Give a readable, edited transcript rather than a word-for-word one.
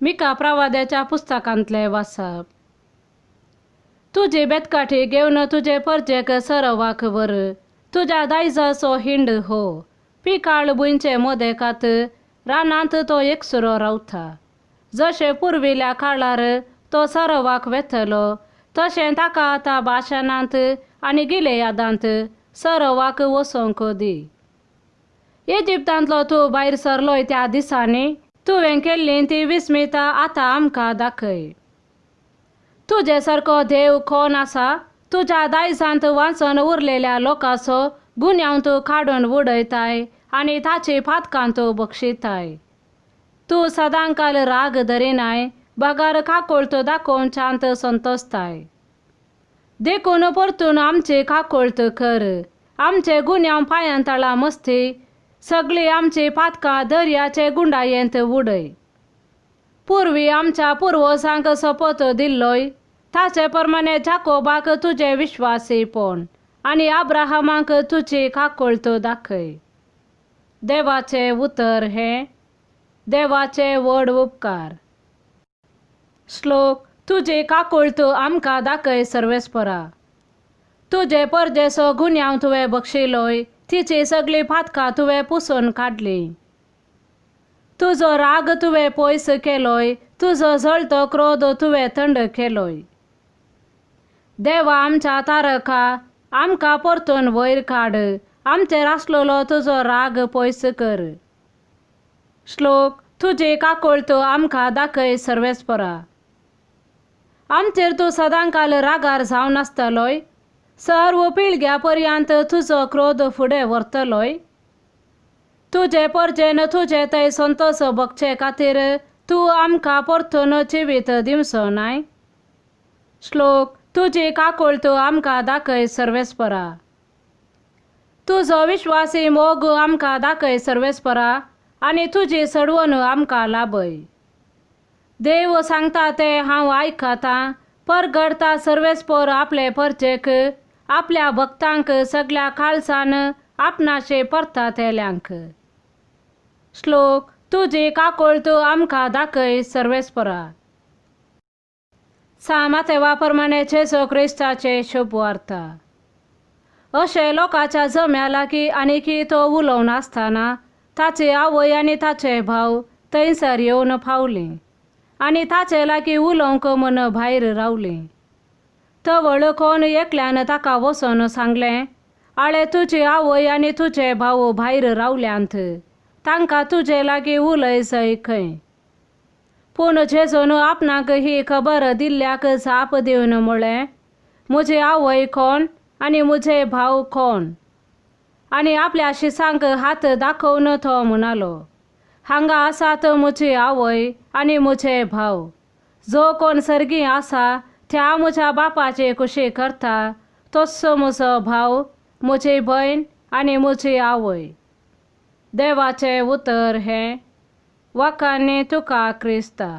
मिका प्रवाद्याच्या पुस्तकांतले वाचप. तुजी बेतकाठी घेवन तुजे परजेक सरवाक वर, तुज्या दायजाचो हिंड हो. पिकाळ बुंयचे मोदेकात रानांत तो एकसुरो रावता. जशे पुर्विल्या काळार तो सरवाक वेतलो, तशें ताका आतां बाशानांत आनी गिलेयादांत सरवाक वसोंक दी. इजिप्तांतलो तूं भायर सरलोय त्या दिसांनी तुवें केल्लीं ती विस्मितां आतां आमकां दाखय. तुजे सारको देव कोण आसा? तुज्या दायजांत वाचून उरलेल्या लोकांचो गुन्यांव तूं काडून उडयताय आनी ताची फातकां तूं बक्षिताय. तूं सदांकाल राग धरिनाय, बगार काकूळट दाखोवन शांत संतोसताय. देखून परतून आमची काकूळट कर, आमचे गुन्यांव पांयांतळा मस्ती, सगळी आमची फातकां दर्याचे गुंडायेंत उडय. पुर्वी आमच्या पुर्वजांक सपत दिल्लोय, ताचे प्रमाणे जाकोबाक तुजे विश्वासीपण आनी अब्राहमाक तुजी काकूळट दाखय. देवाचे उतर हे. देवाचे व्हड उपकार. श्लोक. तुजी काकूळट आमकां दाखय सर्वेस्परा. तुजे परजेचो गुन्यांव तुवें बक्षिलोय, तिची सगळी फातकां तुवें पुसून काडली. तुजो राग तुवें पयस केलोय, तुजो जळतो क्रोध तुवें थंड केलोय. देवा आमच्या तारका, आमकां परतून वयर काड, आमचेर आसलोलो तुजो राग पयस कर. श्लोक. तुजी काकूळट आमकां दाखय सर्वेस्परा. आमचेर तूं सदांकाल रागार जावन आसतलोय, सर्व पिळग्या पर्यंत तुजो क्रोध फुडें व्हरतलोय. तुजे परजेन तुजे थंय संतोश भोगचे खातीर तूं आमकां परतून जिवीत दिवचो नाय. श्लोक. तुजी काकूळट आमकां दाखय सर्वेस्परा. तुजो विश्वासी मोग आमकां दाखय सर्वेस्परा, आनी तुजी सडवण आमकां लाभय. देव सांगता ते हांव आयकतां, परगडता सर्वेस्पर आपले परजेक, आपल्या भक्तांक सगळ्या काळजान आपणाचे परता तेल्यांक. श्लोक. तुजी काकूळट आमकां दाखय सर्वेस्परा. सामातेवा प्रमाणे जेजू क्रिस्ताचे शुभ वार्ता. अशे लोकांच्या जम्या लागीं आनीकी तो उलोवन आसतना ताची आवय आनी ताचे भाव थंयसर येवन पावलीं, आनी ताचे लागीं उलोवंक म्हूण भायर रावलीं. तवळ कोण एकल्यान ताका वचोन सांगलें, आळे तुजी आवय आनी तुजे भाव भायर रावल्यांत, तांकां तुजे लागीं उलय जय खंय. पूण जेजून आपणाक ही खबर दिल्ल्याक जाप दिवन म्हळें, म्हजी आवय कोण आनी म्हजे भाव कोण? आनी आपल्या शिसांक हात दाखोवन तो म्हणालो, हांगा आसात म्हजी आवय आनी म्हजे भाव. जो कोण सर्गी आसा त्या म्हज्या बापाची कुशी करता, तोच म्हजो भाव, म्हजी भयण आनी म्हजी आवय. देवाचे उतर हे. वखाणी तुका क्रिस्ता.